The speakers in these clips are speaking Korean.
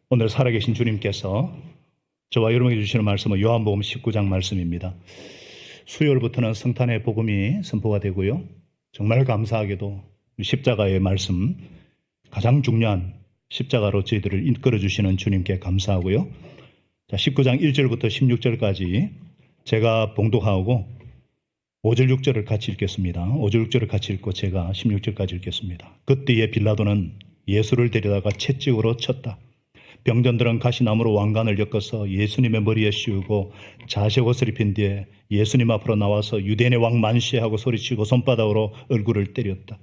오늘 살아계신 주님께서 저와 여러분에게 주시는 말씀은 요한복음 19장 말씀입니다. 수요일부터는 성탄의 복음이 선포가 되고요. 정말 감사하게도 십자가의 말씀, 가장 중요한 십자가로 저희들을 이끌어 주시는 주님께 감사하고요. 자, 19장 1절부터 16절까지 제가 봉독하고 5절 6절을 같이 읽겠습니다. 5절 6절을 같이 읽고 제가 16절까지 읽겠습니다. 그때에 빌라도는 예수를 데려다가 채찍으로 쳤다. 병전들은 가시나무로 왕관을 엮어서 예수님의 머리에 씌우고 자색 옷을 입힌 뒤에 예수님 앞으로 나와서 유대인의 왕 만시하고 소리치고 손바닥으로 얼굴을 때렸다.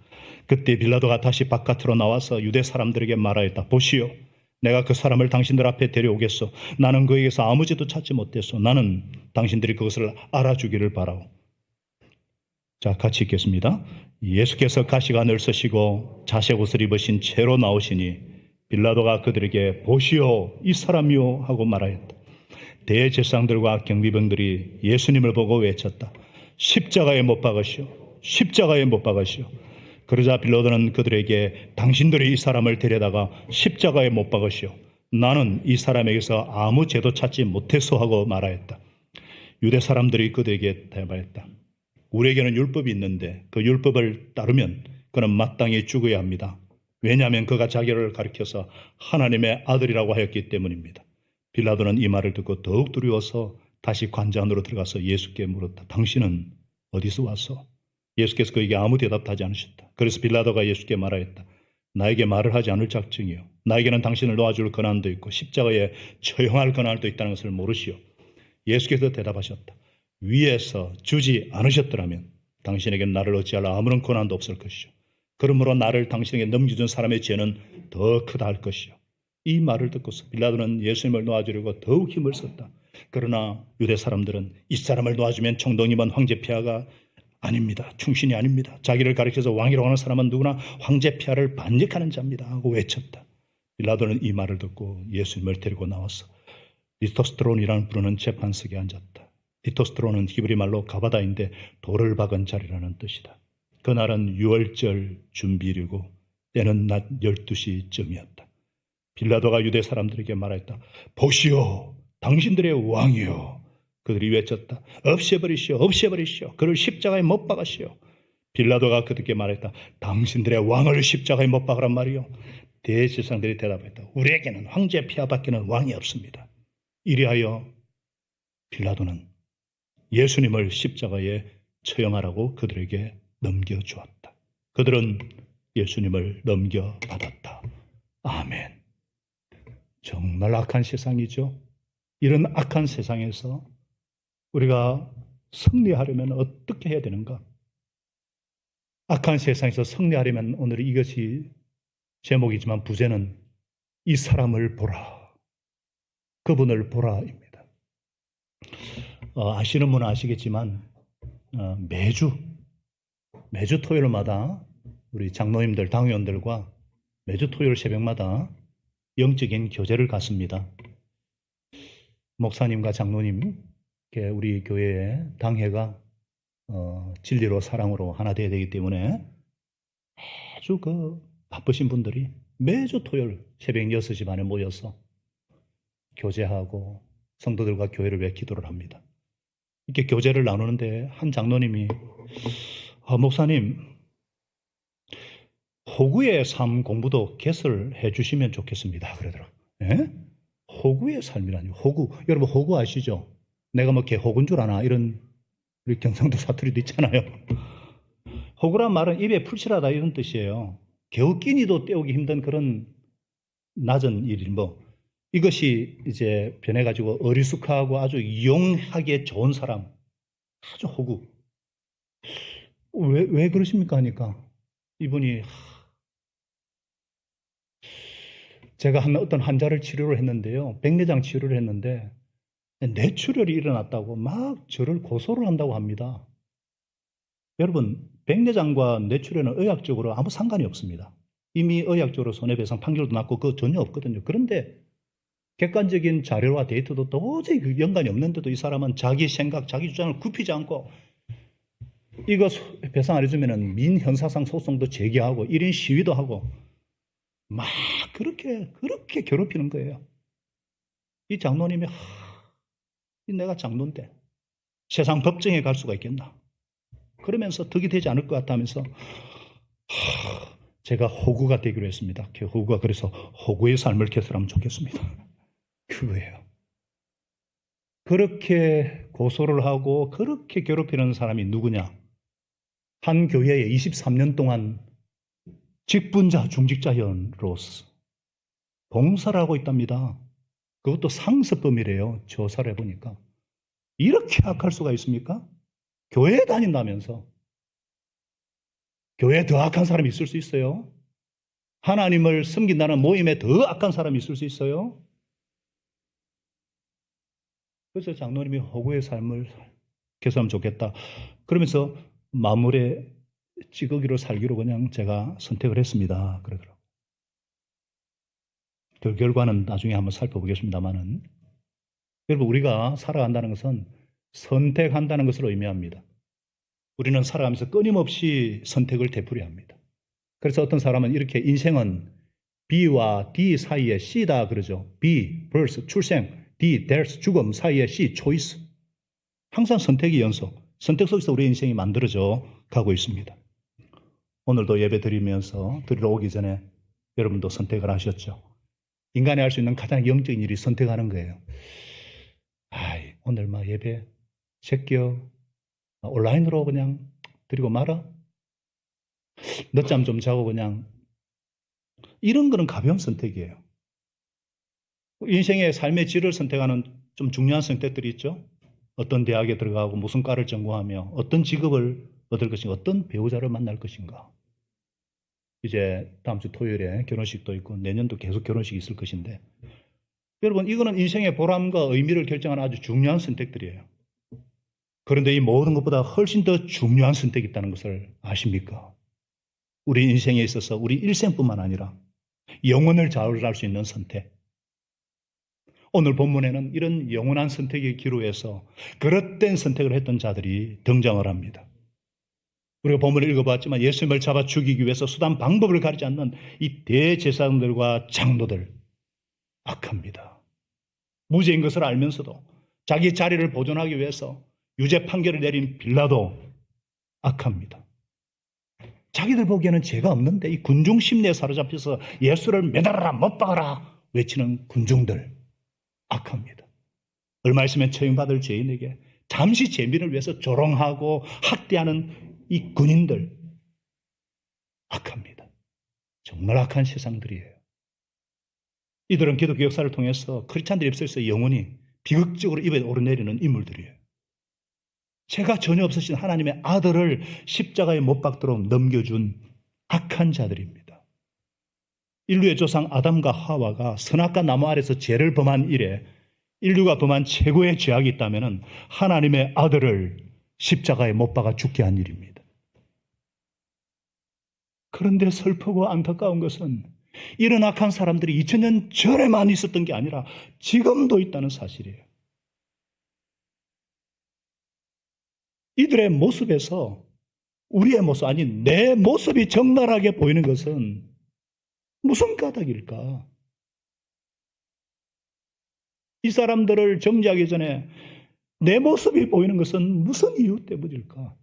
그때 빌라도가 다시 바깥으로 나와서 유대 사람들에게 말하였다. 보시오, 내가 그 사람을 당신들 앞에 데려오겠소. 나는 그에게서 아무 죄도 찾지 못했소. 나는 당신들이 그것을 알아주기를 바라오. 자, 같이 읽겠습니다. 예수께서 가시가 늘서시고 자색 옷을 입으신 채로 나오시니 빌라도가 그들에게 보시오, 이 사람이요 하고 말하였다. 대제사장들과 경비병들이 예수님을 보고 외쳤다. 십자가에 못 박으시오, 십자가에 못 박으시오. 그러자 빌라도는 그들에게 당신들이 이 사람을 데려다가 십자가에 못 박으시오. 나는 이 사람에게서 아무 죄도 찾지 못했소 하고 말하였다. 유대 사람들이 그들에게 대답하였다. 우리에게는 율법이 있는데 그 율법을 따르면 그는 마땅히 죽어야 합니다. 왜냐하면 그가 자기를 가리켜서 하나님의 아들이라고 하였기 때문입니다. 빌라도는 이 말을 듣고 더욱 두려워서 다시 관저 안으로 들어가서 예수께 물었다. 당신은 어디서 왔소? 예수께서 그에게 아무 대답하지 않으셨다. 그래서 빌라도가 예수께 말하였다. 나에게 말을 하지 않을 작정이요, 나에게는 당신을 놓아줄 권한도 있고 십자가에 처형할 권한도 있다는 것을 모르시오. 예수께서 대답하셨다. 위에서 주지 않으셨더라면 당신에게는 나를 어찌할 아무런 권한도 없을 것이오. 그러므로 나를 당신에게 넘겨준 사람의 죄는 더 크다 할 것이요. 이 말을 듣고서 빌라도는 예수님을 놓아주려고 더욱 힘을 썼다. 그러나 유대 사람들은 이 사람을 놓아주면 총독님은 황제 폐하가 아닙니다. 충신이 아닙니다. 자기를 가리켜서 왕이라고 하는 사람은 누구나 황제 폐하를 반역하는 자입니다 하고 외쳤다. 빌라도는 이 말을 듣고 예수님을 데리고 나와서 리토스트론이라는 부르는 재판석에 앉았다. 리토스트론은 히브리 말로 가바다인데 돌을 박은 자리라는 뜻이다. 그날은 유월절 준비일이고 때는 낮 12시쯤이었다. 빌라도가 유대 사람들에게 말했다. 보시오, 당신들의 왕이요. 그들이 외쳤다. 없애버리시오, 없애버리시오. 그를 십자가에 못 박으시오. 빌라도가 그들에게 말했다. 당신들의 왕을 십자가에 못 박으란 말이요. 대제사장들이 대답했다. 우리에게는 황제 폐하밖에는 왕이 없습니다. 이리하여 빌라도는 예수님을 십자가에 처형하라고 그들에게 넘겨주었다. 그들은 예수님을 넘겨받았다. 아멘. 정말 악한 세상이죠. 이런 악한 세상에서 우리가 승리하려면 어떻게 해야 되는가? 악한 세상에서 승리하려면 오늘 이것이 제목이지만 부제는 이 사람을 보라, 그분을 보라입니다. 아시는 분은 아시겠지만 매주 토요일마다 우리 장로님들, 당회원들과 매주 토요일 새벽마다 영적인 교제를 갖습니다. 목사님과 장로님, 우리 교회의 당회가 진리로 사랑으로 하나 되어야 되기 때문에 아주 바쁘신 분들이 매주 토요일 새벽 6시 반에 모여서 교제하고 성도들과 교회를 위해 기도를 합니다. 이렇게 교제를 나누는데 한 장로님이 목사님, 호구의 삶 공부도 개설해 주시면 좋겠습니다 그러더라고요. 예? 호구의 삶이라니. 호구, 여러분 호구 아시죠? 내가 뭐 개호구인 줄 아나? 이런 우리 경상도 사투리도 있잖아요. 호구란 말은 입에 풀칠하다 이런 뜻이에요. 겨우 끼니도 때우기 힘든 그런 낮은 일, 이것이 이제 변해가지고 어리숙하고 아주 이용하기에 좋은 사람, 아주 호구. 왜 그러십니까 하니까 이분이 제가 어떤 환자를 치료를 했는데요. 백내장 치료를 했는데 뇌출혈이 일어났다고 막 저를 고소를 한다고 합니다. 여러분, 백내장과 뇌출혈은 의학적으로 아무 상관이 없습니다. 이미 의학적으로 손해배상 판결도 났고 그거 전혀 없거든요. 그런데 객관적인 자료와 데이터도 도저히 연관이 없는데도 이 사람은 자기 생각, 자기 주장을 굽히지 않고 이거 배상 안 해주면 민형사상 소송도 제기하고 1인 시위도 하고 막 그렇게 괴롭히는 거예요. 이 장로님이 내가 장로인데 세상 법정에 갈 수가 있겠나? 그러면서 덕이 되지 않을 것 같다면서 제가 호구가 되기로 했습니다. 호구가 그래서 호구의 삶을 개설하면 좋겠습니다. 그거예요. 그렇게 고소를 하고 그렇게 괴롭히는 사람이 누구냐? 한 교회에 23년 동안 직분자, 중직자연으로서 봉사를 하고 있답니다. 그것도 상습범이래요. 조사를 해보니까. 이렇게 악할 수가 있습니까? 교회에 다닌다면서. 교회에 더 악한 사람이 있을 수 있어요? 하나님을 섬긴다는 모임에 더 악한 사람이 있을 수 있어요? 그래서 장로님이 호구의 삶을 개선하면 좋겠다. 그러면서 마물에 찌꺼기로 살기로 그냥 제가 선택을 했습니다. 그러더라고요. 그 결과는 나중에 한번 살펴보겠습니다만은, 여러분, 우리가 살아간다는 것은 선택한다는 것을 의미합니다. 우리는 살아가면서 끊임없이 선택을 되풀이합니다. 그래서 어떤 사람은 이렇게 인생은 B와 D 사이에 C다 그러죠. B, birth, 출생, D, death, 죽음 사이에 C, choice. 항상 선택의 연속, 선택 속에서 우리의 인생이 만들어져 가고 있습니다. 오늘도 예배 드리러 오기 전에 여러분도 선택을 하셨죠. 인간이 할 수 있는 가장 영적인 일이 선택하는 거예요. 오늘 예배 제껴 온라인으로 그냥 드리고 말아? 늦잠 좀 자고 그냥. 이런 거는 가벼운 선택이에요. 인생의 삶의 질을 선택하는 좀 중요한 선택들이 있죠. 어떤 대학에 들어가고 무슨 과를 전공하며 어떤 직업을 얻을 것인가, 어떤 배우자를 만날 것인가. 이제 다음 주 토요일에 결혼식도 있고 내년도 계속 결혼식이 있을 것인데, 여러분, 이거는 인생의 보람과 의미를 결정하는 아주 중요한 선택들이에요. 그런데 이 모든 것보다 훨씬 더 중요한 선택이 있다는 것을 아십니까? 우리 인생에 있어서 우리 일생뿐만 아니라 영혼을 좌우할 수 있는 선택. 오늘 본문에는 이런 영원한 선택의 기로에서 그릇된 선택을 했던 자들이 등장을 합니다. 우리가 본문을 읽어봤지만 예수님을 잡아 죽이기 위해서 수단 방법을 가리지 않는 이 대제사장들과 장로들, 악합니다. 무죄인 것을 알면서도 자기 자리를 보존하기 위해서 유죄 판결을 내린 빌라도 악합니다. 자기들 보기에는 죄가 없는데 이 군중 심리에 사로잡혀서 예수를 매달아라, 못 박아라 외치는 군중들, 악합니다. 얼마 있으면 처형받을 죄인에게 잠시 재미를 위해서 조롱하고 학대하는 이 군인들, 악합니다. 정말 악한 세상들이에요. 이들은 기독교 역사를 통해서 크리스찬들 입술에서 영원히 비극적으로 입에 오르내리는 인물들이에요. 죄가 전혀 없으신 하나님의 아들을 십자가에 못 박도록 넘겨준 악한 자들입니다. 인류의 조상 아담과 하와가 선악과 나무 아래서 죄를 범한 이래 인류가 범한 최고의 죄악이 있다면 하나님의 아들을 십자가에 못 박아 죽게 한 일입니다. 그런데 슬프고 안타까운 것은 이런 악한 사람들이 2000년 전에만 있었던 게 아니라 지금도 있다는 사실이에요. 이들의 모습에서 우리의 모습, 아니 내 모습이 적나라하게 보이는 것은 무슨 까닭일까? 이 사람들을 정죄하기 전에 내 모습이 보이는 것은 무슨 이유 때문일까?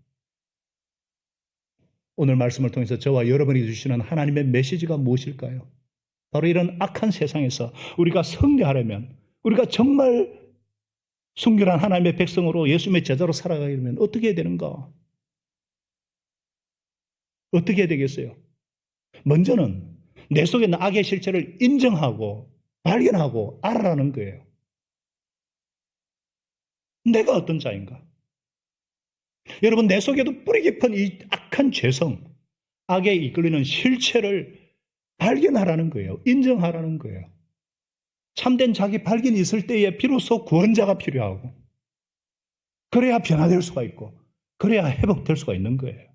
오늘 말씀을 통해서 저와 여러분이 주시는 하나님의 메시지가 무엇일까요? 바로 이런 악한 세상에서 우리가 승리하려면, 우리가 정말 순결한 하나님의 백성으로 예수님의 제자로 살아가려면 어떻게 해야 되는가? 어떻게 해야 되겠어요? 먼저는 내 속에 있는 악의 실체를 인정하고 발견하고 알아라는 거예요. 내가 어떤 자인가? 여러분, 내 속에도 뿌리 깊은 이 악한 죄성, 악에 이끌리는 실체를 발견하라는 거예요. 인정하라는 거예요. 참된 자기 발견이 있을 때에 비로소 구원자가 필요하고, 그래야 변화될 수가 있고, 그래야 회복될 수가 있는 거예요.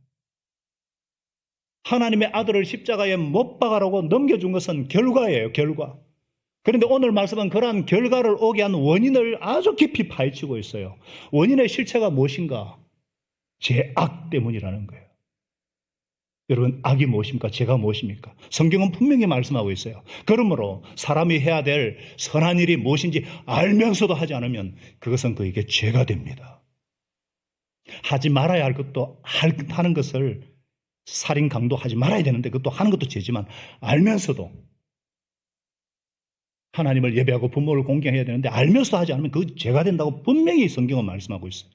하나님의 아들을 십자가에 못 박아라고 넘겨준 것은 결과예요, 결과. 그런데 오늘 말씀은 그러한 결과를 오게 한 원인을 아주 깊이 파헤치고 있어요. 원인의 실체가 무엇인가? 죄악 때문이라는 거예요. 여러분, 악이 무엇입니까? 죄가 무엇입니까? 성경은 분명히 말씀하고 있어요. 그러므로 사람이 해야 될 선한 일이 무엇인지 알면서도 하지 않으면 그것은 그에게 죄가 됩니다. 하지 말아야 할 것도 하는 것을 살인 강도하지 말아야 되는데 그것도 하는 것도 죄지만 알면서도 하나님을 예배하고 부모를 공경해야 되는데 알면서도 하지 않으면 그거 죄가 된다고 분명히 성경은 말씀하고 있어요.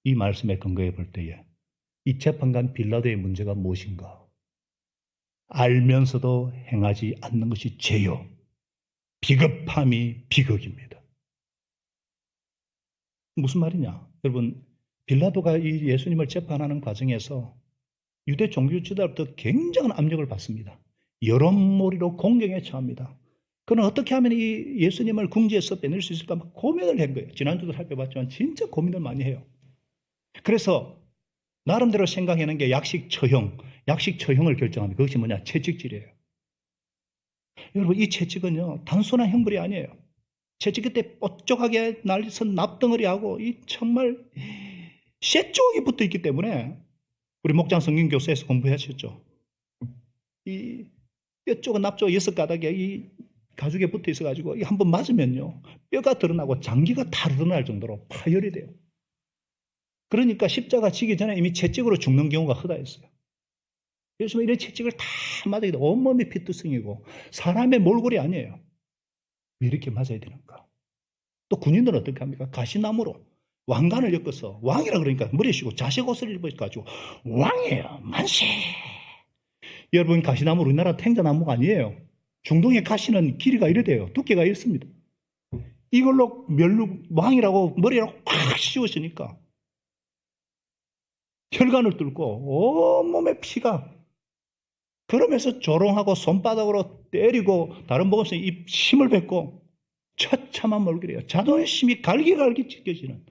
이 말씀에 근거해 볼 때에 이 재판관 빌라도의 문제가 무엇인가? 알면서도 행하지 않는 것이 죄요. 비겁함이 비극입니다. 무슨 말이냐? 여러분, 빌라도가 이 예수님을 재판하는 과정에서 유대 종교 지도자로부터 굉장한 압력을 받습니다. 여론몰이로 공경에 처합니다. 그는 어떻게 하면 이 예수님을 궁지에서 빼낼 수 있을까 막 고민을 한 거예요. 지난주도 살펴봤지만 진짜 고민을 많이 해요. 그래서 나름대로 생각하는 게 약식 처형을 결정합니다. 그것이 뭐냐? 채찍질이에요. 여러분, 이 채찍은요, 단순한 형벌이 아니에요. 채찍 그때 뽀쪽하게 날선 납덩어리하고 이 정말 쇠쪽이 붙어 있기 때문에 우리 목장 성경교사에서 공부하셨죠. 이 뼈쪽은 납쪽 6가닥에 이 가죽에 붙어 있어가지고 한번 맞으면요, 뼈가 드러나고 장기가 다 드러날 정도로 파열이 돼요. 그러니까 십자가 지기 전에 이미 채찍으로 죽는 경우가 허다했어요. 요즘에 이런 채찍을 다 맞아야 돼. 온몸이 피투성이고 사람의 몰골이 아니에요. 왜 이렇게 맞아야 되는가? 또 군인들은 어떻게 합니까? 가시나무로 왕관을 엮어서 왕이라 그러니까 머리에 씌고 자색 옷을 입어가지고 왕이에요, 만세. 여러분, 가시나무 우리나라 탱자나무가 아니에요. 중동의 가시는 길이가 이래 돼요. 두께가 이렇습니다. 이걸로 왕이라고 머리라고 꽉 씌웠으니까 혈관을 뚫고 온몸에 피가, 그러면서 조롱하고 손바닥으로 때리고 다른 보고서 입 침을 뱉고 처참한 몰골이에요. 자존심이 갈기갈기 찢겨지는.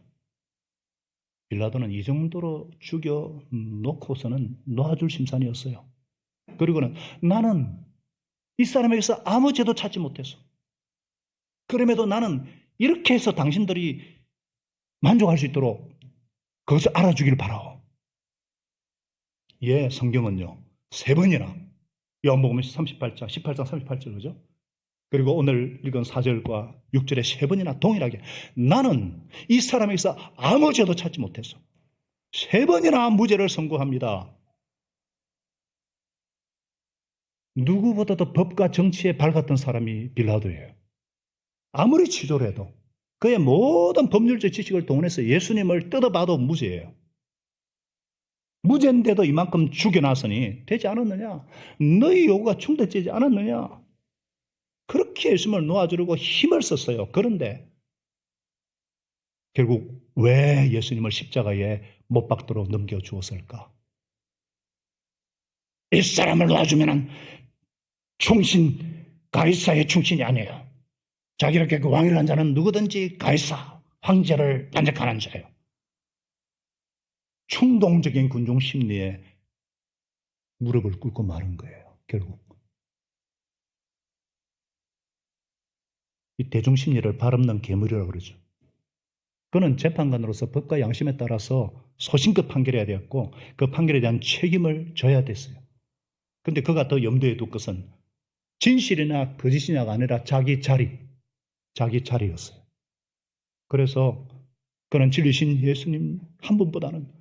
빌라도는 이 정도로 죽여 놓고서는 놔줄 심산이었어요. 그리고는 나는 이 사람에게서 아무 죄도 찾지 못했어. 그럼에도 나는 이렇게 해서 당신들이 만족할 수 있도록 그것을 알아주길 바라오. 예, 성경은요 3번이나 요한복음 38장 38절 그죠? 그리고 오늘 읽은 4절과 6절에 3번이나 동일하게 나는 이 사람에게서 아무 죄도 찾지 못했어. 3번이나 무죄를 선고합니다. 누구보다도 법과 정치에 밝았던 사람이 빌라도예요. 아무리 치졸 해도 그의 모든 법률적 지식을 동원해서 예수님을 뜯어봐도 무죄예요. 무죄인데도 이만큼 죽여놨으니 되지 않았느냐? 너희 요구가 충족되지 않았느냐? 그렇게 예수님을 놓아주려고 힘을 썼어요. 그런데 결국 왜 예수님을 십자가에 못 박도록 넘겨주었을까? 이 사람을 놓아주면 가이사의 충신이 아니에요. 자기를 그 왕이라는 자는 누구든지 가이사, 황제를 단적하는 자예요. 충동적인 군중 심리에 무릎을 꿇고 마른 거예요. 결국 이 대중 심리를 발없는 괴물이라고 그러죠. 그는 재판관으로서 법과 양심에 따라서 소신껏 판결해야 되었고 그 판결에 대한 책임을 져야 됐어요. 그런데 그가 더 염두에 둘 것은 진실이나 거짓이냐가 아니라 자기 자리였어요. 그래서 그는 진리신 예수님 한 분보다는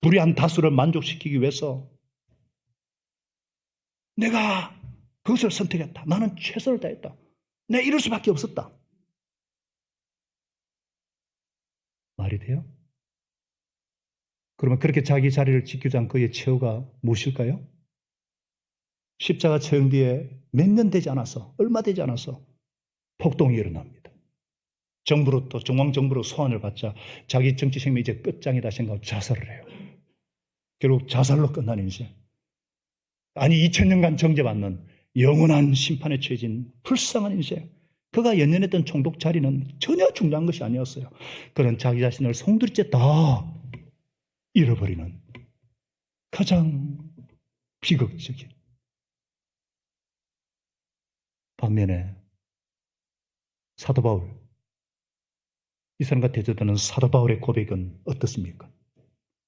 불의한 다수를 만족시키기 위해서 내가 그것을 선택했다. 나는 최선을 다했다. 내가 이럴 수밖에 없었다. 말이 돼요? 그러면 그렇게 자기 자리를 지키지 않고 그의 최후가 무엇일까요? 십자가 처형 뒤에 몇 년 되지 않아서, 얼마 되지 않아서 폭동이 일어납니다. 정부로부터 중앙정부로 소환을 받자 자기 정치 생명이 이제 끝장이다 생각하고 자살을 해요. 결국 자살로 끝난 인생. 아니 2000년간 정죄받는 영원한 심판에 처해진 불쌍한 인생. 그가 연연했던 총독 자리는 전혀 중요한 것이 아니었어요. 그는 자기 자신을 송두리째 다 잃어버리는 가장 비극적인. 반면에 사도 바울, 이 사람과 대조되는 사도 바울의 고백은 어떻습니까?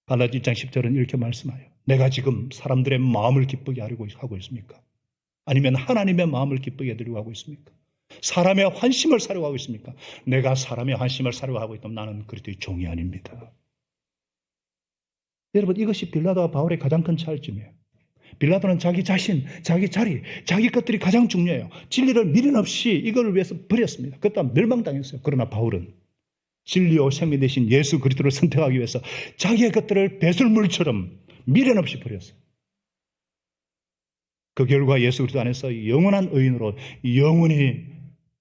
갈라디아 1장 10절은 이렇게 말씀해요. 내가 지금 사람들의 마음을 기쁘게 하려고 하고 있습니까? 아니면 하나님의 마음을 기쁘게 해드리려고 하고 있습니까? 사람의 환심을 사려고 하고 있습니까? 내가 사람의 환심을 사려고 하고 있다면 나는 그리스도의 종이 아닙니다. 여러분, 이것이 빌라도와 바울의 가장 큰 차이점이에요. 빌라도는 자기 자신, 자기 자리, 자기 것들이 가장 중요해요. 진리를 미련 없이 이걸 위해서 버렸습니다. 그것도 멸망당했어요. 그러나 바울은 진리요 생명 되신 예수 그리스도를 선택하기 위해서 자기의 것들을 배설물처럼 미련 없이 버렸어요. 그 결과 예수 그리스도 안에서 영원한 의인으로 영원히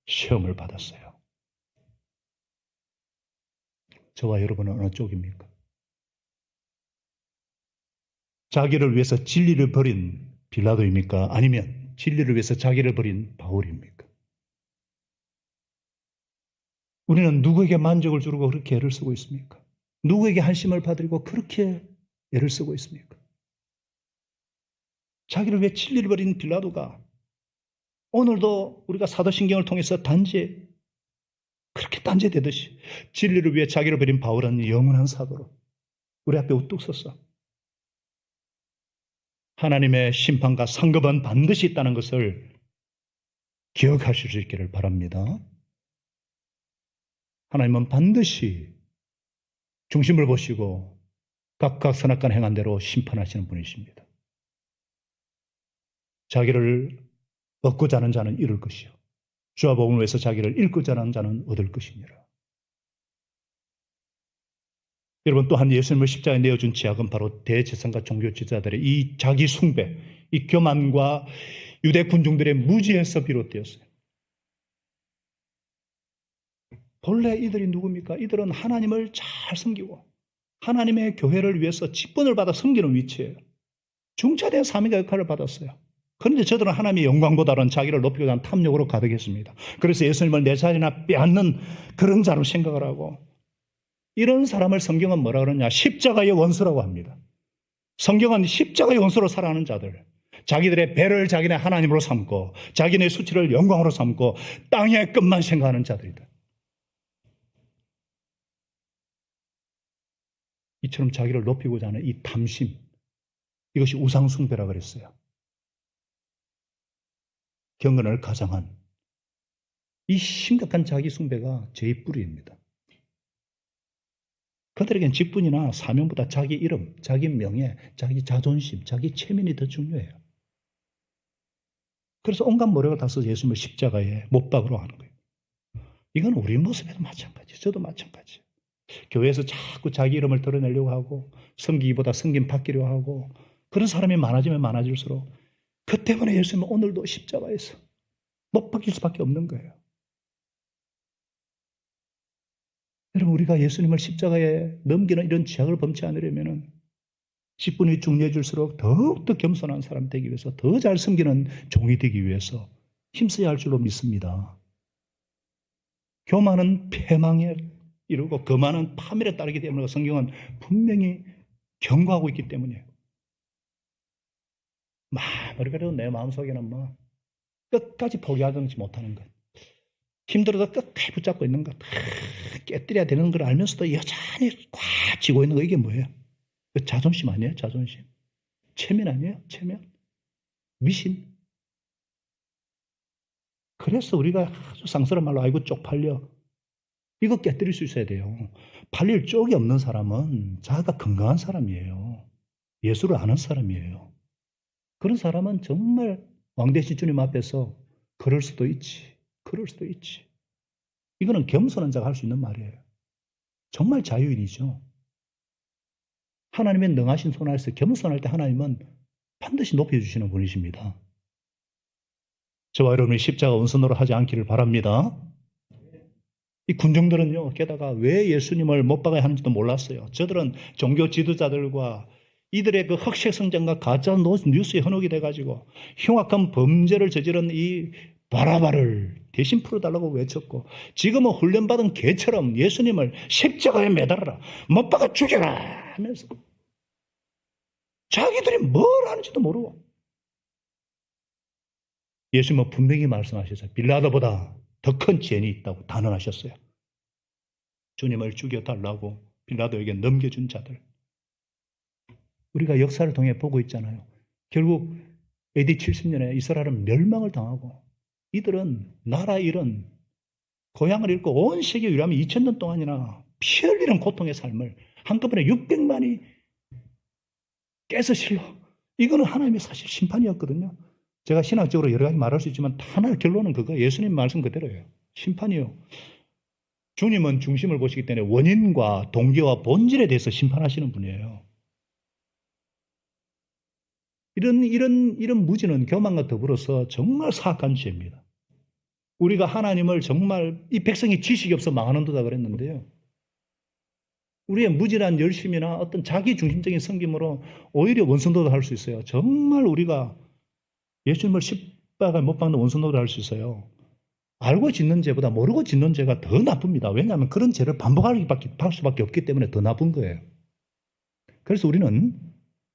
시험을 받았어요. 저와 여러분은 어느 쪽입니까? 자기를 위해서 진리를 버린 빌라도입니까? 아니면 진리를 위해서 자기를 버린 바울입니까? 우리는 누구에게 만족을 주려고 그렇게 애를 쓰고 있습니까? 누구에게 한심을 받으려고 그렇게 애를 쓰고 있습니까? 자기를 위해 진리를 버린 빌라도가 오늘도 우리가 사도신경을 통해서 그렇게 단죄되듯이 진리를 위해 자기를 버린 바울은 영원한 사도로 우리 앞에 우뚝 섰어. 하나님의 심판과 상급은 반드시 있다는 것을 기억하실 수 있기를 바랍니다. 하나님은 반드시 중심을 보시고 각각 선악간 행한 대로 심판하시는 분이십니다. 자기를 얻고자 하는 자는 잃을 것이요 주와 복음을 위해서 자기를 잃고자 하는 자는 얻을 것이니라. 여러분, 또한 예수님을 십자가에 내어준 죄악은 바로 대제사장과 종교 지도자들의 이 자기 숭배, 이 교만과 유대 군중들의 무지에서 비롯되었어요. 본래 이들이 누굽니까? 이들은 하나님을 잘 섬기고 하나님의 교회를 위해서 직분을 받아 섬기는 위치예요. 중차대한 사명의 역할을 받았어요. 그런데 저들은 하나님의 영광보다는 자기를 높이고자 하는 탐욕으로 가득했습니다. 그래서 예수님을 내 자리나 빼앗는 그런 자로 생각을 하고, 이런 사람을 성경은 뭐라 그러냐? 십자가의 원수라고 합니다. 성경은 십자가의 원수로 살아가는 자들, 자기들의 배를 자기네 하나님으로 삼고 자기네 수치를 영광으로 삼고 땅의 끝만 생각하는 자들이다. 이처럼 자기를 높이고자 하는 이 탐심, 이것이 우상숭배라고 그랬어요. 경건을 가장한 이 심각한 자기 숭배가 죄의 뿌리입니다. 그들에겐 직분이나 사명보다 자기 이름, 자기 명예, 자기 자존심, 자기 체면이 더 중요해요. 그래서 온갖 모략을 다 써서 예수님을 십자가에 못 박으러 하는 거예요. 이건 우리 모습에도 마찬가지예요. 저도 마찬가지예요. 교회에서 자꾸 자기 이름을 드러내려고 하고 섬기기보다 섬김 받기로 하고 그런 사람이 많아지면 많아질수록 그 때문에 예수님은 오늘도 십자가에서 못 박힐 수밖에 없는 거예요. 여러분, 우리가 예수님을 십자가에 넘기는 이런 죄악을 범치 않으려면 직분이 중요해질수록 더욱더 겸손한 사람 되기 위해서, 더 잘 섬기는 종이 되기 위해서 힘써야 할 줄로 믿습니다. 교만은 패망에 이르고 거만은 파멸에 따르기 때문에 성경은 분명히 경고하고 있기 때문이에요. 그래도 내 마음속에는 끝까지 포기하지 못하는 것, 힘들어도 끝까지 붙잡고 있는 것, 깨뜨려야 되는 걸 알면서도 여전히 꽉 쥐고 있는 거, 이게 뭐예요? 자존심 아니에요? 자존심. 체면 아니에요? 체면. 미신. 그래서 우리가 아주 상스러운 말로 아이고 쪽팔려, 이거 깨뜨릴 수 있어야 돼요. 팔릴 쪽이 없는 사람은 자아가 건강한 사람이에요. 예수를 아는 사람이에요. 그런 사람은 정말 왕대신 주님 앞에서 그럴 수도 있지. 이거는 겸손한 자가 할 수 있는 말이에요. 정말 자유인이죠. 하나님의 능하신 손 아래서 겸손할 때 하나님은 반드시 높여주시는 분이십니다. 저와 여러분이 십자가 원수노로 하지 않기를 바랍니다. 이 군중들은요, 게다가 왜 예수님을 못 박아야 하는지도 몰랐어요. 저들은 종교 지도자들과 이들의 그 흑색 성장과 가짜 뉴스에 현혹이 돼가지고 흉악한 범죄를 저지른 이 바라바를 대신 풀어달라고 외쳤고, 지금은 훈련받은 개처럼 예수님을 십자가에 매달아라, 못 박아 죽여라 하면서 자기들이 뭘 하는지도 모르고, 예수님은 분명히 말씀하셨어요. 빌라도보다 더 큰 죄인이 있다고 단언하셨어요. 주님을 죽여달라고 빌라도에게 넘겨준 자들. 우리가 역사를 통해 보고 있잖아요. 결국 AD 70년에 이스라엘은 멸망을 당하고 이들은 나라 잃은 고향을 잃고 온 세계 유람이 2000년 동안이나 피 흘리는 고통의 삶을 한꺼번에 600만이 깨서 실로 이거는 하나님의 사실 심판이었거든요. 제가 신학적으로 여러 가지 말할 수 있지만 하나 결론은 그거 예수님 말씀 그대로예요. 심판이요. 주님은 중심을 보시기 때문에 원인과 동기와 본질에 대해서 심판하시는 분이에요. 이런 무지는 교만과 더불어서 정말 사악한 죄입니다. 우리가 하나님을 정말 이 백성이 지식이 없어 망하는 도다 그랬는데요. 우리의 무지란 열심이나 어떤 자기 중심적인 섬김으로 오히려 원성도도 할 수 있어요. 정말 우리가 예수님을 십자가에 못 박는 원성도도 할 수 있어요. 알고 짓는 죄보다 모르고 짓는 죄가 더 나쁩니다. 왜냐하면 그런 죄를 반복할 수밖에 없기 때문에 더 나쁜 거예요. 그래서 우리는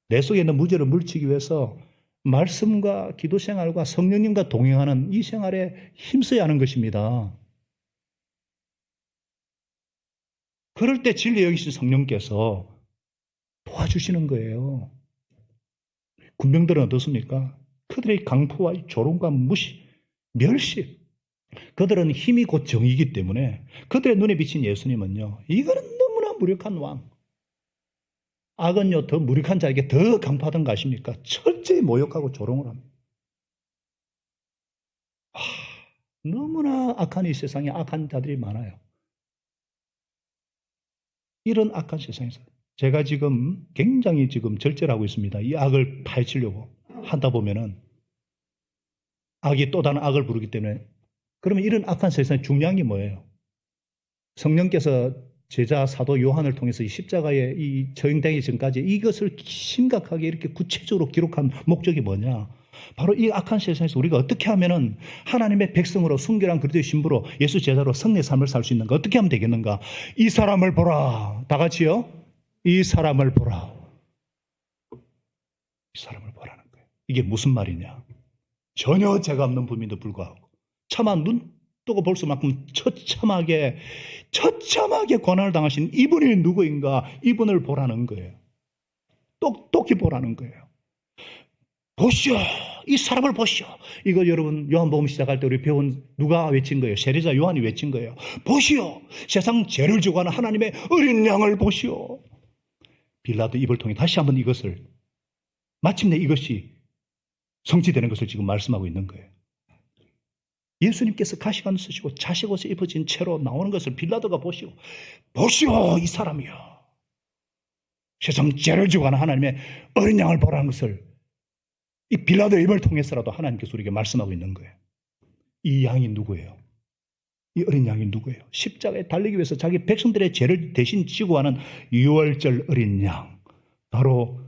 내 속에 있는 무죄를 물치기 위해서 말씀과 기도 생활과 성령님과 동행하는 이 생활에 힘써야 하는 것입니다. 그럴 때 진리 여기신 성령께서 도와주시는 거예요. 군병들은 어떻습니까? 그들의 강포와 조롱과 무시, 멸시. 그들은 힘이 곧 정이기 때문에 그들의 눈에 비친 예수님은요. 이거는 너무나 무력한 왕. 악은요 더 무력한 자에게 더 강파하던 것입니까? 철저히 모욕하고 조롱을 합니다. 너무나 악한 이 세상에 악한 자들이 많아요. 이런 악한 세상에서 제가 지금 굉장히 지금 절제하고 있습니다. 이 악을 파헤치려고 하다 보면은 악이 또 다른 악을 부르기 때문에 그러면 이런 악한 세상에 중요한 게 뭐예요? 성령께서 제자 사도 요한을 통해서 이 십자가의 이 처형되기 전까지 이것을 심각하게 이렇게 구체적으로 기록한 목적이 뭐냐? 바로 이 악한 세상에서 우리가 어떻게 하면은 하나님의 백성으로 순결한 그리스도의 신부로 예수 제자로 성례의 삶을 살 수 있는가? 어떻게 하면 되겠는가? 이 사람을 보라. 다 같이요. 이 사람을 보라. 이 사람을 보라는 거예요. 이게 무슨 말이냐? 전혀 죄가 없는 분임에도 불구하고 차마 눈 뜨고 볼 수만큼 처참하게 고난을 당하신 이분이 누구인가? 이분을 보라는 거예요. 똑똑히 보라는 거예요. 보시오. 이 사람을 보시오. 이거 여러분 요한복음 시작할 때 우리 배운 누가 외친 거예요? 세례자 요한이 외친 거예요. 보시오. 세상 죄를 지고 가는 하나님의 어린 양을 보시오. 빌라도 입을 통해 다시 한번 이것을 마침내 이것이 성취되는 것을 지금 말씀하고 있는 거예요. 예수님께서 가시관 쓰시고 자식옷을 입어진 채로 나오는 것을 빌라도가 보시오. 보시오. 이 사람이요. 세상 죄를 지고 가는 하나님의 어린 양을 보라는 것을 이 빌라도의 입을 통해서라도 하나님께서 우리에게 말씀하고 있는 거예요. 이 양이 누구예요? 이 어린 양이 누구예요? 십자가에 달리기 위해서 자기 백성들의 죄를 대신 지고 가는 유월절 어린 양. 바로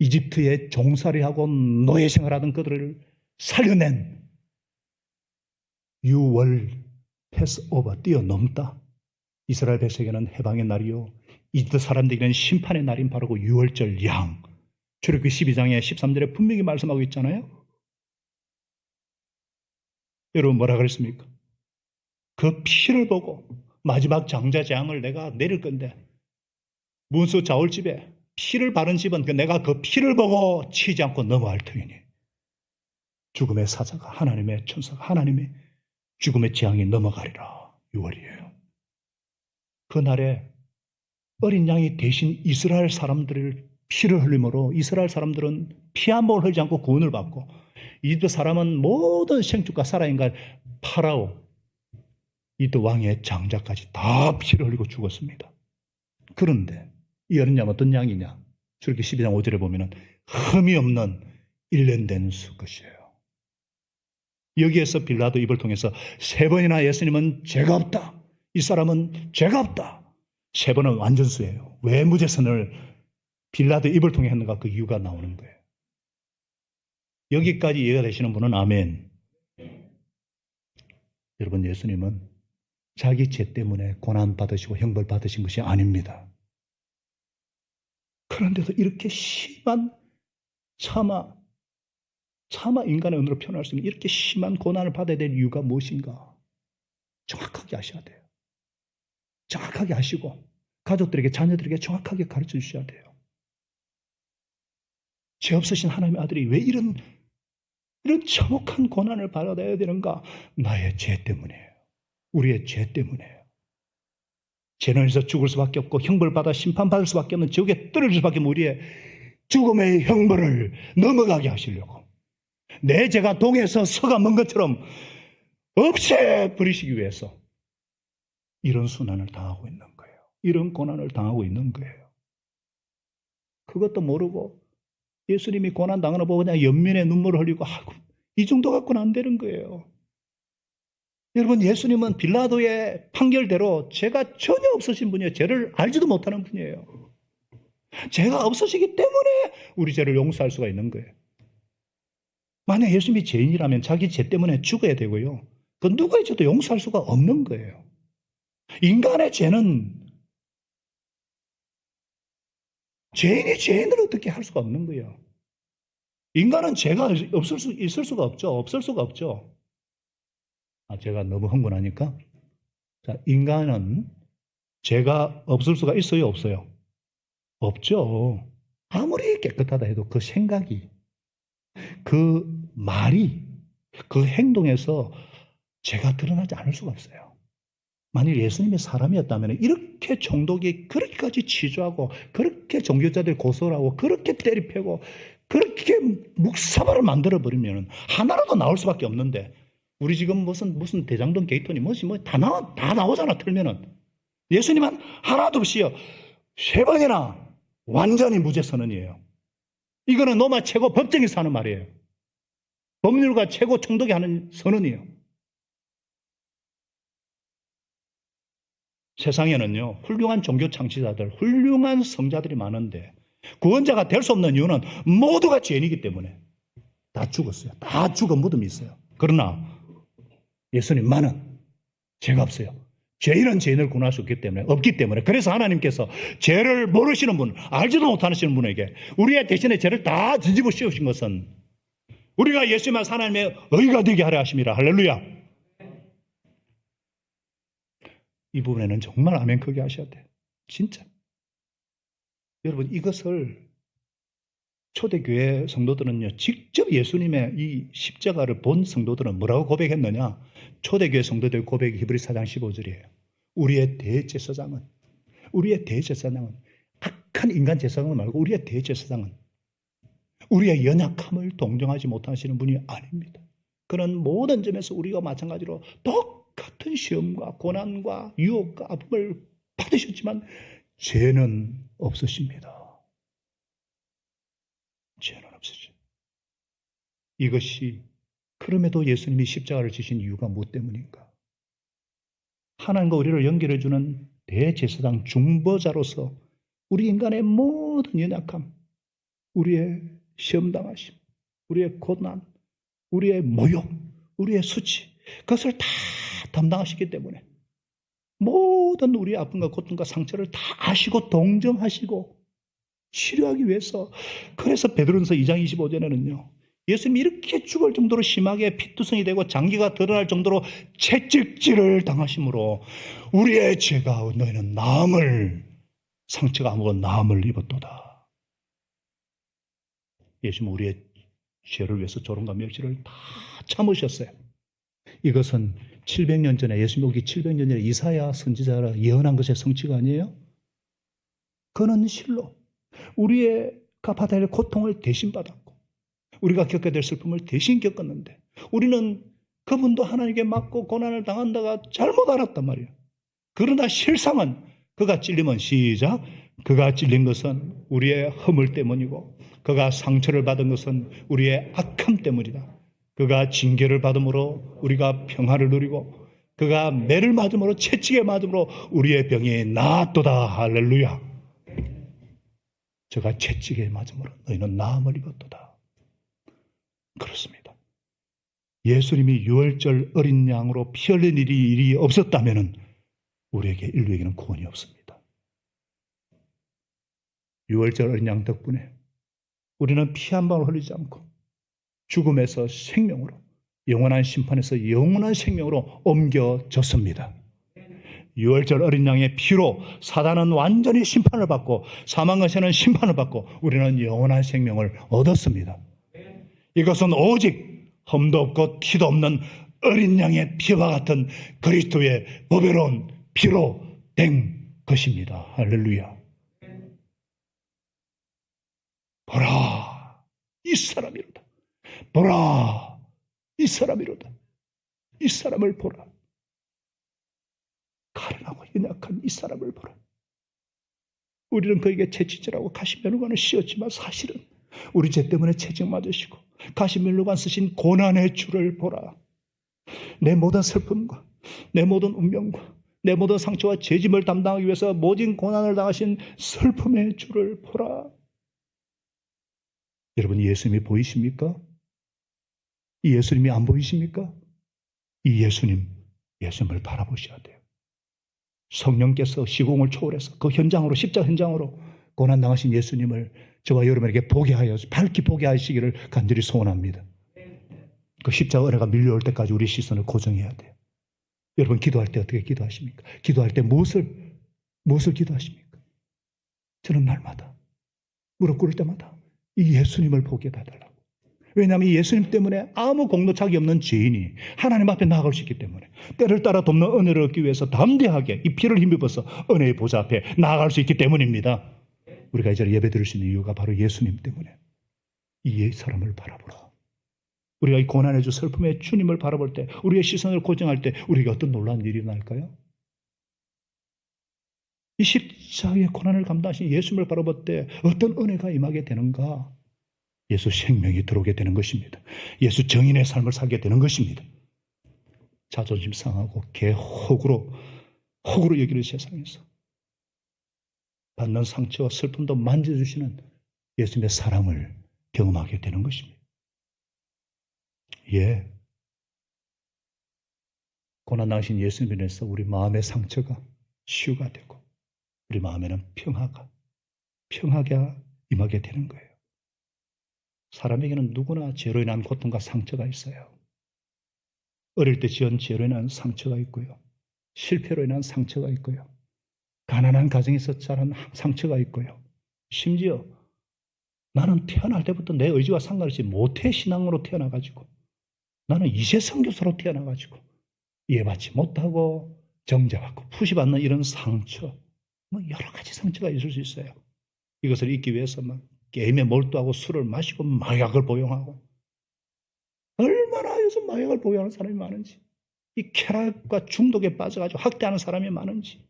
이집트에 종살이하고 노예 생활하던 그들을 살려낸 유월 패스오버 뛰어넘다. 이스라엘 백성에게는 해방의 날이요 이집트 사람들에게는 심판의 날인 바로 그 유월절 양. 출애굽기 12장에 13절에 분명히 말씀하고 있잖아요. 여러분 뭐라 그랬습니까? 그 피를 보고 마지막 장자재앙을 내가 내릴 건데 문수 자울집에 피를 바른 집은 내가 그 피를 보고 치지 않고 넘어갈 터이니 죽음의 사자가 하나님의 천사가 하나님의 죽음의 재앙이 넘어가리라. 6월이에요. 그날에 어린 양이 대신 이스라엘 사람들을 피를 흘림으로 이스라엘 사람들은 피 한 방울 흘리지 않고 구원을 받고 이집트 사람은 모든 생축과 살아인간 파라오 이집트 왕의 장자까지 다 피를 흘리고 죽었습니다. 그런데 이 어린 양은 어떤 양이냐? 출애굽기 12장 5절에 보면은 흠이 없는 일련된 수것이에요. 여기에서 빌라도 입을 통해서 세 번이나 예수님은 죄가 없다. 이 사람은 죄가 없다. 세 번은 완전수예요. 왜 무죄선을 빌라도 입을 통해 했는가? 그 이유가 나오는 거예요. 여기까지 이해가 되시는 분은 아멘. 여러분 예수님은 자기 죄 때문에 고난 받으시고 형벌 받으신 것이 아닙니다. 그런데도 이렇게 심한 차마 인간의 언어로 표현할 수 있는 이렇게 심한 고난을 받아야 될 이유가 무엇인가? 정확하게 아셔야 돼요. 정확하게 아시고 가족들에게 자녀들에게 정확하게 가르쳐 주셔야 돼요. 죄 없으신 하나님의 아들이 왜 이런 참혹한 고난을 받아야 되는가? 나의 죄 때문이에요. 우리의 죄 때문이에요. 죄는 해서 죽을 수밖에 없고 형벌을 받아 심판받을 수밖에 없는 지옥에 떨어질 수밖에 없는 우리의 죽음의 형벌을 넘어가게 하시려고 내 죄가 동에서 서가 먼 것처럼 없애버리시기 위해서 이런 순환을 당하고 있는 거예요. 이런 고난을 당하고 있는 거예요. 그것도 모르고 예수님이 고난 당하는 거 보고 그냥 연민의 눈물을 흘리고 이 정도 갖고는 안 되는 거예요. 여러분, 예수님은 빌라도의 판결대로 죄가 전혀 없으신 분이에요. 죄를 알지도 못하는 분이에요. 죄가 없으시기 때문에 우리 죄를 용서할 수가 있는 거예요. 만약 예수님이 죄인이라면 자기 죄 때문에 죽어야 되고요. 그 누구의 죄도 용서할 수가 없는 거예요. 인간의 죄는 죄인이 죄인을 어떻게 할 수가 없는 거예요. 인간은 죄가 있을 수가 없죠. 없을 수가 없죠. 제가 너무 흥분하니까. 자, 인간은 죄가 없을 수가 있어요, 없어요? 없죠. 아무리 깨끗하다 해도 그 생각이, 그 말이, 그 행동에서 죄가 드러나지 않을 수가 없어요. 만일 예수님이 사람이었다면 이렇게 종독이 그렇게까지 치주하고 그렇게 종교자들 고소를 하고 그렇게 때리패고 그렇게 묵사발을 만들어버리면 하나라도 나올 수밖에 없는데 우리 지금 무슨 대장동 게이트니 다 나오잖아, 틀면은. 예수님은 하나도 없이요. 3번이나 완전히 무죄 선언이에요. 이거는 로마 최고 법정에서 하는 말이에요. 법률가 최고 총독이 하는 선언이에요. 세상에는요, 훌륭한 종교 창시자들, 훌륭한 성자들이 많은데 구원자가 될 수 없는 이유는 모두가 죄인이기 때문에 다 죽었어요. 다 죽은 무덤이 있어요. 그러나 예수님만은 죄가 없어요. 죄인은 죄인을 구원할 수 없기 때문에 그래서 하나님께서 죄를 모르시는 분, 알지도 못하시는 분에게 우리의 대신에 죄를 다 뒤집어 씌우신 것은 우리가 예수님만 하나님의 의가 되게 하려 하심이라. 할렐루야. 이 부분에는 정말 아멘 크게 하셔야 돼요. 진짜. 여러분, 이것을 초대교회 성도들은요, 직접 예수님의 이 십자가를 본 성도들은 뭐라고 고백했느냐? 초대교회 성도들 고백이 히브리 4장 15절이에요. 우리의 대제사장은 악한 인간 제사장은 말고 우리의 대제사장은 우리의 연약함을 동정하지 못하시는 분이 아닙니다. 그런 모든 점에서 우리가 마찬가지로 똑같은 시험과 고난과 유혹과 아픔을 받으셨지만 죄는 없으십니다. 죄는 없으시죠. 이것이 그럼에도 예수님이 십자가를 지신 이유가 무엇 때문인가? 하나님과 우리를 연결해주는 대제사장 중보자로서 우리 인간의 모든 연약함, 우리의 시험당하심, 우리의 고난, 우리의 모욕, 우리의 수치, 그것을 다 담당하시기 때문에 모든 우리의 아픔과 고통과 상처를 다 아시고 동정하시고 치료하기 위해서, 그래서 베드로전서 2장 25절에는요 예수님이 이렇게 죽을 정도로 심하게 피투성이 되고 장기가 드러날 정도로 채찍질을 당하심으로 우리의 죄가 너희는 상처가 아무건 나음을 입었도다. 예수님은 우리의 죄를 위해서 조롱과 멸시를 다 참으셨어요. 이것은 700년 전에, 예수님 오기 700년 전에 이사야 선지자가 예언한 것의 성취가 아니에요? 그는 실로 우리의 갚아야 할 고통을 대신 받았고 우리가 겪어야 될 슬픔을 대신 겪었는데 우리는 그분도 하나님께 맞고 고난을 당한다가 잘못 알았단 말이에요. 그러나 실상은 그가 찔리면 시작, 그가 찔린 것은 우리의 허물 때문이고 그가 상처를 받은 것은 우리의 악함 때문이다. 그가 징계를 받음으로 우리가 평화를 누리고 그가 매를 맞음으로, 채찍에 맞음으로 우리의 병이 나았도다. 할렐루야. 저가 채찍에 맞음으로 너희는 나음을 입었도다. 그렇습니다. 예수님이 유월절 어린 양으로 피 흘린 일이 없었다면 우리에게, 인류에게는 구원이 없습니다. 유월절 어린 양 덕분에 우리는 피 한 방울 흘리지 않고 죽음에서 생명으로, 영원한 심판에서 영원한 생명으로 옮겨졌습니다. 유월절 어린 양의 피로 사단은 완전히 심판을 받고 사망과 세는 심판을 받고 우리는 영원한 생명을 얻었습니다. 이것은 오직 흠도 없고 티도 없는 어린 양의 피와 같은 그리스도의 보배로운 피로 된 것입니다. 할렐루야. 보라, 이 사람이로다. 보라, 이 사람이로다. 이 사람을 보라. 가련하고 연약한 이 사람을 보라. 우리는 그에게 채찍질하고 가시면류관을 씌웠지만 사실은 우리 죄 때문에 채찍 맞으시고 가시면류관 쓰신 고난의 주를 보라. 내 모든 슬픔과 내 모든 운명과 내 모든 상처와 죄짐을 담당하기 위해서 모진 고난을 당하신 슬픔의 주를 보라. 여러분, 예수님이 보이십니까? 이 예수님이 안 보이십니까? 이 예수님을 바라보셔야 돼요. 성령께서 시공을 초월해서 그 현장으로, 십자가 현장으로 고난당하신 예수님을 저와 여러분에게 보게 하여, 밝히 보게 하시기를 간절히 소원합니다. 그 십자가 은혜가 밀려올 때까지 우리 시선을 고정해야 돼요. 여러분, 기도할 때 어떻게 기도하십니까? 기도할 때 무엇을 기도하십니까? 저는 날마다 무릎 꿇을 때마다 이 예수님을 보게 해달라고. 왜냐하면 이 예수님 때문에 아무 공로차기 없는 죄인이 하나님 앞에 나아갈 수 있기 때문에, 때를 따라 돕는 은혜를 얻기 위해서 담대하게 이 피를 힘입어서 은혜의 보좌 앞에 나아갈 수 있기 때문입니다. 우리가 이 자리에 예배 드릴 수 있는 이유가 바로 예수님 때문에. 이 사람을 바라보라. 우리가 이 고난의 주, 슬픔의 주님을 바라볼 때, 우리의 시선을 고정할 때 우리가 어떤 놀라운 일이 일어날까요? 이 십자가의 고난을 감당하신 예수님을 바라볼 때 어떤 은혜가 임하게 되는가? 예수 생명이 들어오게 되는 것입니다. 예수 정인의 삶을 살게 되는 것입니다. 자존심 상하고 호구로 여기는 세상에서 받는 상처와 슬픔도 만져주시는 예수님의 사랑을 경험하게 되는 것입니다. 예, 고난당하신 예수님에 대해서 우리 마음의 상처가 치유가 되고 우리 마음에는 평하게 임하게 되는 거예요. 사람에게는 누구나 죄로 인한 고통과 상처가 있어요. 어릴 때 지은 죄로 인한 상처가 있고요. 실패로 인한 상처가 있고요. 가난한 가정에서 자란 상처가 있고요. 심지어 나는 태어날 때부터 내 의지와 상관없이 모태신앙으로 태어나가지고, 나는 이세 선교사로 태어나가지고 이해받지 못하고 정죄받고 푸시받는 이런 상처, 여러 가지 상처가 있을 수 있어요. 이것을 잊기 위해서 게임에 몰두하고 술을 마시고 마약을 복용하고, 얼마나 요즘 마약을 복용하는 사람이 많은지, 이 쾌락과 중독에 빠져가지고 학대하는 사람이 많은지,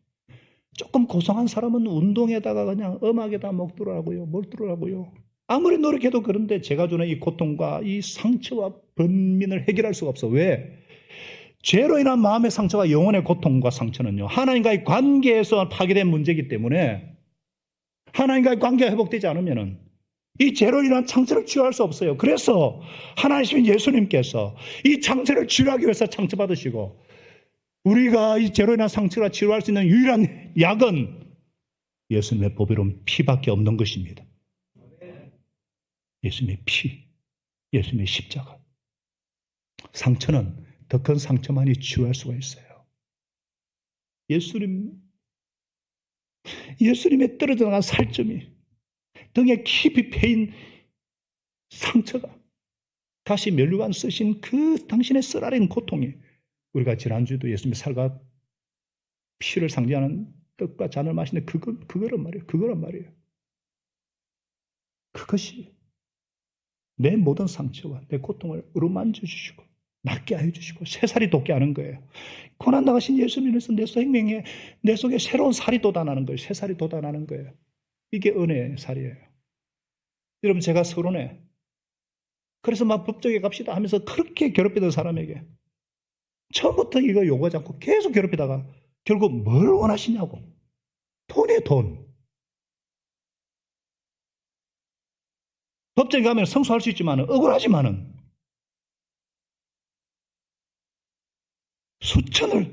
조금 고상한 사람은 운동에다가 그냥 음악에다 몰두하고요. 아무리 노력해도 그런데 제가 주는 이 고통과 이 상처와 번민을 해결할 수가 없어. 왜? 죄로 인한 마음의 상처와 영혼의 고통과 상처는요, 하나님과의 관계에서 파괴된 문제이기 때문에, 하나님과의 관계가 회복되지 않으면은 이 죄로 인한 상처를 치유할 수 없어요. 그래서 하나님이신 예수님께서 이 상처를 치유하기 위해서 상처받으시고, 우리가 이 죄로 인한 상처를 치유할 수 있는 유일한 약은 예수님의 보배로운 피밖에 없는 것입니다. 예수님의 피, 예수님의 십자가. 상처는 더 큰 상처만이 치유할 수가 있어요. 예수님의 떨어져 나간 살점이, 등에 깊이 패인 상처가, 다시 면류관 쓰신 그 당신의 쓰라린 고통이, 우리가 지난주에도 예수님의 살과 피를 상징하는 떡과 잔을 마시는데 그거란 말이에요. 그것이 내 모든 상처와 내 고통을 어루만져 주시고 낫게 하여 주시고 새살이 돋게 하는 거예요. 고난당하신 예수님에서 내 생명에, 내 속에 새로운 살이 돋아나는 거예요. 새살이 돋아나는 거예요. 이게 은혜의 살이에요. 여러분, 제가 서론에 그래서 법정에 갑시다 하면서 그렇게 괴롭히던 사람에게 처음부터 이거 요구하지 않고 계속 괴롭히다가 결국 뭘 원하시냐고. 돈이에요, 돈. 법정에 가면 성수할 수 있지만 억울하지만은 수천을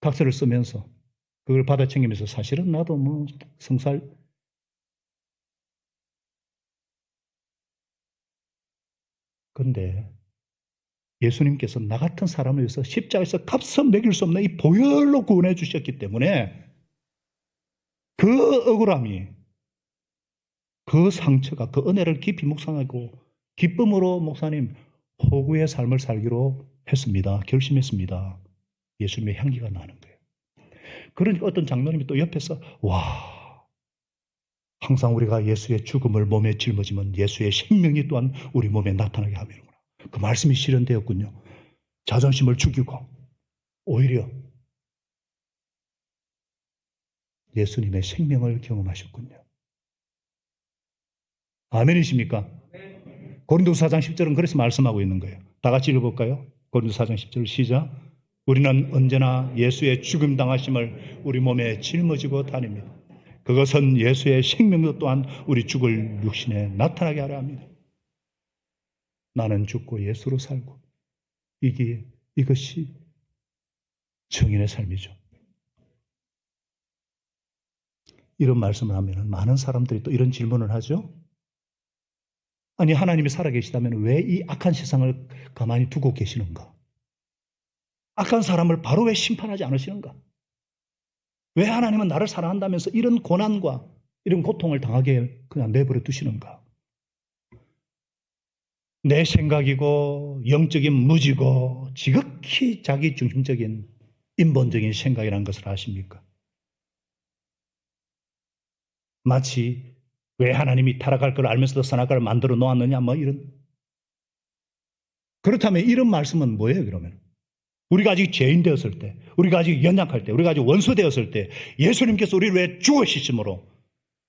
각서를 쓰면서 그걸 받아 챙기면서, 사실은 나도 성살, 근데 예수님께서 나 같은 사람을 위해서 십자가에서 값을 매길 수 없는 이 보혈로 구원해 주셨기 때문에 그 억울함이, 그 상처가 그 은혜를 깊이 묵상하고 기쁨으로 목사님 호구의 삶을 살기로 했습니다. 결심했습니다. 예수님의 향기가 나는 거예요. 그러니까 어떤 장로님이 또 옆에서 와, 항상 우리가 예수의 죽음을 몸에 짊어지면 예수의 생명이 또한 우리 몸에 나타나게 하는구나. 그 말씀이 실현되었군요. 자존심을 죽이고 오히려 예수님의 생명을 경험하셨군요. 아멘이십니까? 고린도서 4장 10절은 그래서 말씀하고 있는 거예요. 다 같이 읽어볼까요? 고린도서 4장 10절 시작. 우리는 언제나 예수의 죽음 당하심을 우리 몸에 짊어지고 다닙니다. 그것은 예수의 생명도 또한 우리 죽을 육신에 나타나게 하려 합니다. 나는 죽고 예수로 살고 이것이 증인의 삶이죠. 이런 말씀을 하면 많은 사람들이 또 이런 질문을 하죠. 아니 하나님이 살아계시다면 왜 이 악한 세상을 가만히 두고 계시는가? 악한 사람을 바로 왜 심판하지 않으시는가? 왜 하나님은 나를 사랑한다면서 이런 고난과 이런 고통을 당하게 그냥 내버려 두시는가? 내 생각이고 영적인 무지고 지극히 자기 중심적인 인본적인 생각이라는 것을 아십니까? 마치 왜 하나님이 타락할 걸 알면서도 선악과를 만들어 놓았느냐 뭐 이런. 그렇다면 이런 말씀은 뭐예요 그러면? 우리가 아직 죄인 되었을 때, 우리가 아직 연약할 때, 우리가 아직 원수 되었을 때 예수님께서 우리를 왜 죽으시심으로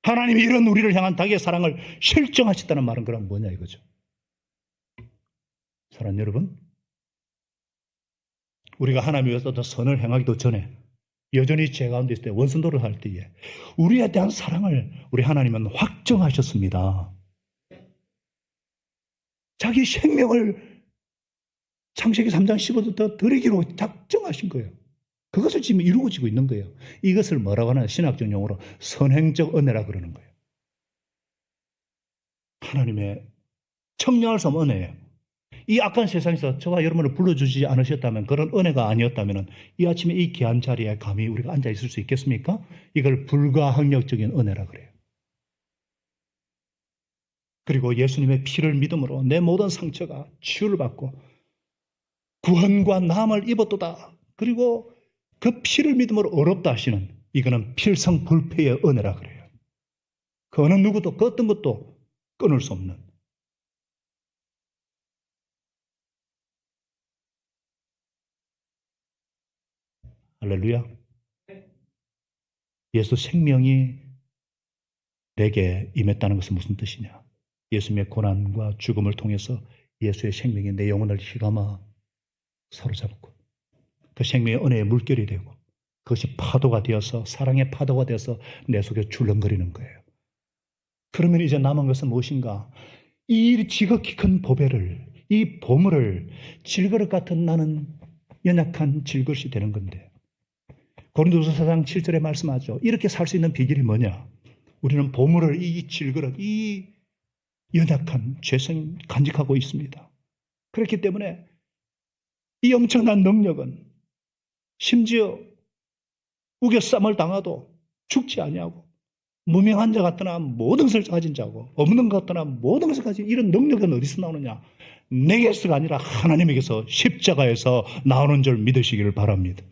하나님이 이런 우리를 향한 자기의 사랑을 실정하셨다는 말은 그럼 뭐냐 이거죠. 사랑하는 여러분, 우리가 하나님 위해서 더 선을 행하기도 전에 여전히 죄 가운데 있을 때 원수노릇 할 때에 우리에 대한 사랑을 우리 하나님은 확정하셨습니다. 자기 생명을 창세기 3장 15절부터 드리기로 작정하신 거예요. 그것을 지금 이루어지고 있는 거예요. 이것을 뭐라고 하나 신학적 용어로 선행적 은혜라 그러는 거예요. 하나님의 청량할 수 없는 은혜예요. 이 악한 세상에서 저와 여러분을 불러주지 않으셨다면, 그런 은혜가 아니었다면 이 아침에 이 귀한 자리에 감히 우리가 앉아 있을 수 있겠습니까? 이걸 불가항력적인 은혜라 그래요. 그리고 예수님의 피를 믿음으로 내 모든 상처가 치유를 받고 구원과 나음을 입었도다. 그리고 그 피를 믿음으로 어렵다 하시는, 이거는 필성불패의 은혜라 그래요. 그 어느 누구도 그 어떤 것도 끊을 수 없는. 할렐루야. 예수 생명이 내게 임했다는 것은 무슨 뜻이냐? 예수님의 고난과 죽음을 통해서 예수의 생명이 내 영혼을 휘감아 사로잡고 그 생명의 은혜의 물결이 되고 그것이 파도가 되어서, 사랑의 파도가 되어서 내 속에 출렁거리는 거예요. 그러면 이제 남은 것은 무엇인가? 이 지극히 큰 보배를, 이 보물을 질그릇 같은 나는 연약한 질그릇이 되는 건데, 고린도서 4장 7절에 말씀하죠. 이렇게 살 수 있는 비결이 뭐냐? 우리는 보물을, 이 질그릇, 이 연약한 죄성 간직하고 있습니다. 그렇기 때문에 이 엄청난 능력은 심지어 우겨쌈을 당하도 죽지 아니하고, 무명한 자 같으나 모든 것을 가진 자고 없는 것 같으나 모든 것을 가진, 이런 능력은 어디서 나오느냐? 내게서가 아니라 하나님에게서, 십자가에서 나오는 줄 믿으시기를 바랍니다.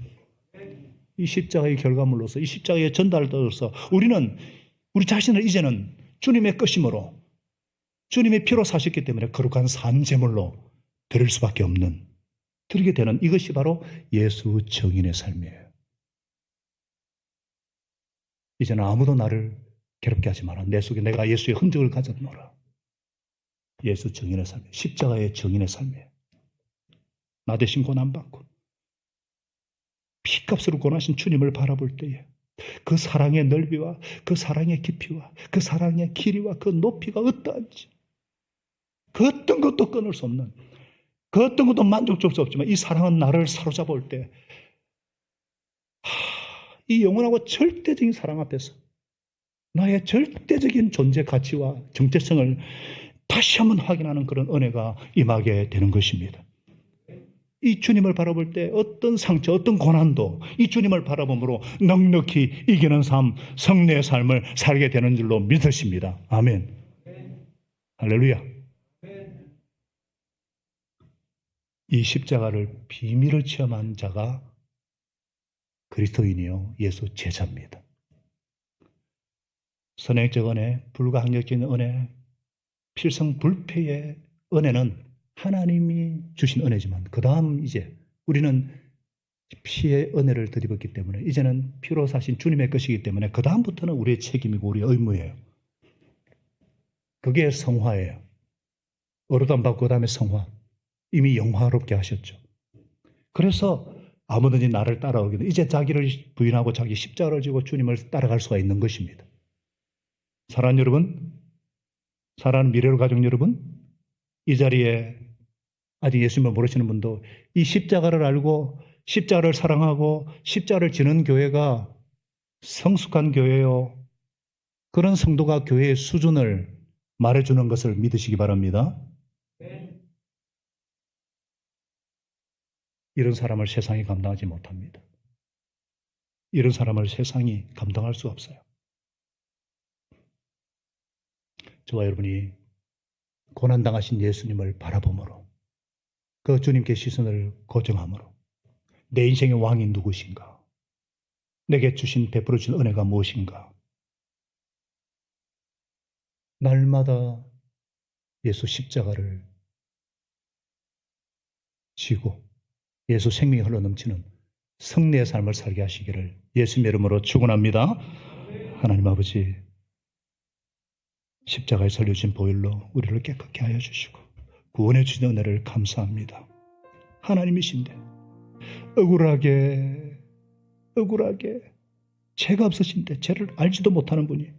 이 십자가의 결과물로서, 이 십자가의 전달로서 우리는 우리 자신을 이제는 주님의 것이므로, 주님의 피로 사셨기 때문에 거룩한 산제물로 드릴 수밖에 없는, 드리게 되는, 이것이 바로 예수 증인의 삶이에요. 이제는 아무도 나를 괴롭게 하지 마라. 내 속에 내가 예수의 흔적을 가져놓으라. 예수 증인의 삶이에요. 십자가의 증인의 삶이에요. 나 대신 고난받고 피값으로 고나신 주님을 바라볼 때에 그 사랑의 넓이와 그 사랑의 깊이와 그 사랑의 길이와 그 높이가 어떠한지, 그 어떤 것도 끊을 수 없는, 그 어떤 것도 만족할 수 없지만 이 사랑은 나를 사로잡을 때, 이 영원하고 절대적인 사랑 앞에서 나의 절대적인 존재 가치와 정체성을 다시 한번 확인하는 그런 은혜가 임하게 되는 것입니다. 이 주님을 바라볼 때 어떤 상처, 어떤 고난도 이 주님을 바라봄으로 넉넉히 이기는 삶, 성례의 삶을 살게 되는 줄로 믿으십니다. 아멘. 할렐루야. 이 십자가를 비밀을 체험한 자가 그리스도인이요 예수 제자입니다. 선행적 은혜, 불가항력적인 은혜, 필성불패의 은혜는 하나님이 주신 은혜지만 그 다음 이제 우리는 피의 은혜를 드리었기 때문에 이제는 피로 사신 주님의 것이기 때문에 그 다음부터는 우리의 책임이고 우리의 의무예요. 그게 성화예요. 어루도 받고 그 다음에 성화. 이미 영화롭게 하셨죠. 그래서 아무든지 나를 따라오기는 이제 자기를 부인하고 자기 십자가를 지고 주님을 따라갈 수가 있는 것입니다. 사랑하는 여러분, 사랑하는 미래로 가족 여러분, 이 자리에 아직 예수님을 모르시는 분도 이 십자가를 알고 십자가를 사랑하고 십자가를 지는 교회가 성숙한 교회요. 그런 성도가 교회의 수준을 말해주는 것을 믿으시기 바랍니다. 이런 사람을 세상이 감당하지 못합니다. 이런 사람을 세상이 감당할 수 없어요. 저와 여러분이 고난당하신 예수님을 바라봄으로 그 주님께 시선을 고정함으로 내 인생의 왕이 누구신가? 내게 주신 베풀어 주신 은혜가 무엇인가? 날마다 예수 십자가를 지고 예수 생명이 흘러넘치는 성례의 삶을 살게 하시기를 예수님의 이름으로 축원합니다. 하나님 아버지, 십자가에 설려진 보혈로 우리를 깨끗게 하여 주시고 구원해 주신 은혜를 감사합니다. 하나님이신데 억울하게 죄가 없으신데 죄를 알지도 못하는 분이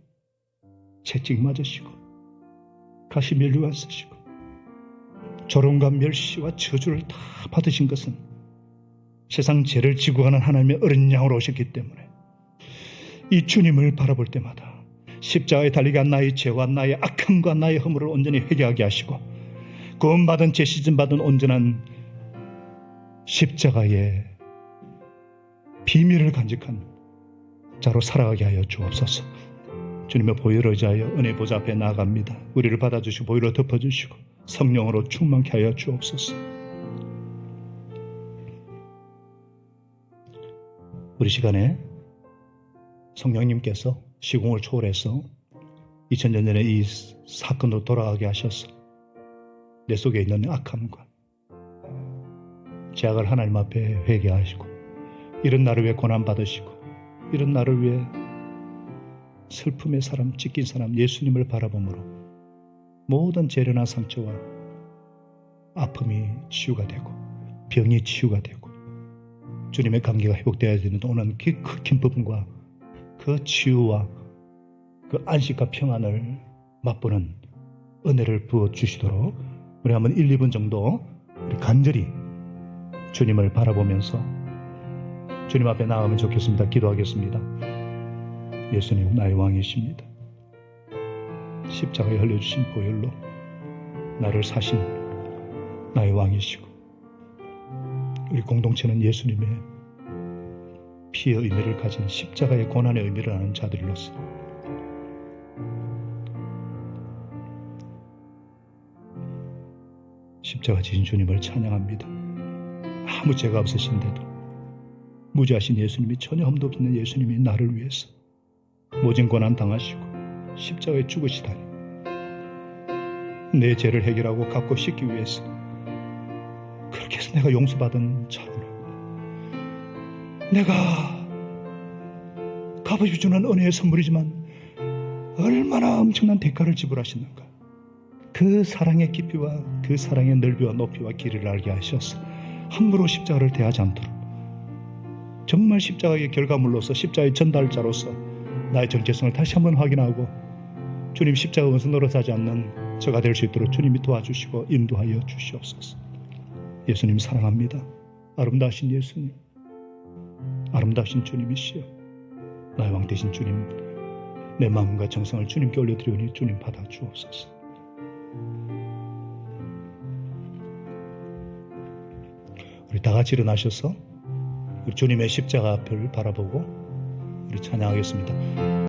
채찍 맞으시고 가시 면류관 쓰시고 조롱과 멸시와 저주를 다 받으신 것은 세상 죄를 지고 가는 하나님의 어린 양으로 오셨기 때문에 이 주님을 바라볼 때마다 십자가에 달리간 나의 죄와 나의 악함과 나의 허물을 온전히 회개하게 하시고 구원받은 죄 씻음받은 온전한 십자가의 비밀을 간직한 자로 살아가게 하여 주옵소서. 주님의 보혈을 의지하여 은혜 보좌 앞에 나아갑니다. 우리를 받아주시고 보혈로 덮어주시고 성령으로 충만케 하여 주옵소서. 우리 시간에 성령님께서 시공을 초월해서 2000년 전에 이 사건으로 돌아가게 하셔서 내 속에 있는 악함과 죄악을 하나님 앞에 회개하시고 이런 나를 위해 고난받으시고 이런 나를 위해 슬픔의 사람, 찢긴 사람 예수님을 바라보므로 모든 재련한 상처와 아픔이 치유가 되고 병이 치유가 되고 주님의 관계가 회복되어야 되는 오는 그 기쁨과 그 치유와 그 안식과 평안을 맛보는 은혜를 부어주시도록 우리 한번 1, 2분 정도 우리 간절히 주님을 바라보면서 주님 앞에 나가면 좋겠습니다. 기도하겠습니다. 예수님 나의 왕이십니다. 십자가에 흘려주신 보혈로 나를 사신 나의 왕이시고 우리 공동체는 예수님의 피의 의미를 가진 십자가의 고난의 의미를 아는 자들로서 십자가 지신 주님을 찬양합니다. 아무 죄가 없으신데도 무죄하신 예수님이 전혀 흠도 없는 예수님이 나를 위해서 모진 고난 당하시고 십자가에 죽으시다니 내 죄를 해결하고 갚고 씻기 위해서 그렇게 해서 내가 용서받은 자로라 내가 값없이 주는 은혜의 선물이지만 얼마나 엄청난 대가를 지불하시는가 그 사랑의 깊이와 그 사랑의 넓이와 높이와 길이를 알게 하셔서 함부로 십자가를 대하지 않도록 정말 십자가의 결과물로서 십자가의 전달자로서 나의 정체성을 다시 한번 확인하고 주님 십자가 은수 노릇하지 않는 저가 될 수 있도록 주님이 도와주시고 인도하여 주시옵소서. 예수님 사랑합니다. 아름다우신 예수님, 아름다우신 주님이시여 나의 왕 되신 주님 내 마음과 정성을 주님께 올려드리오니 주님 받아주옵소서. 우리 우리 다 같이 일어나셔서 우리 주님의 십자가 앞을 바라보고 우리 찬양하겠습니다.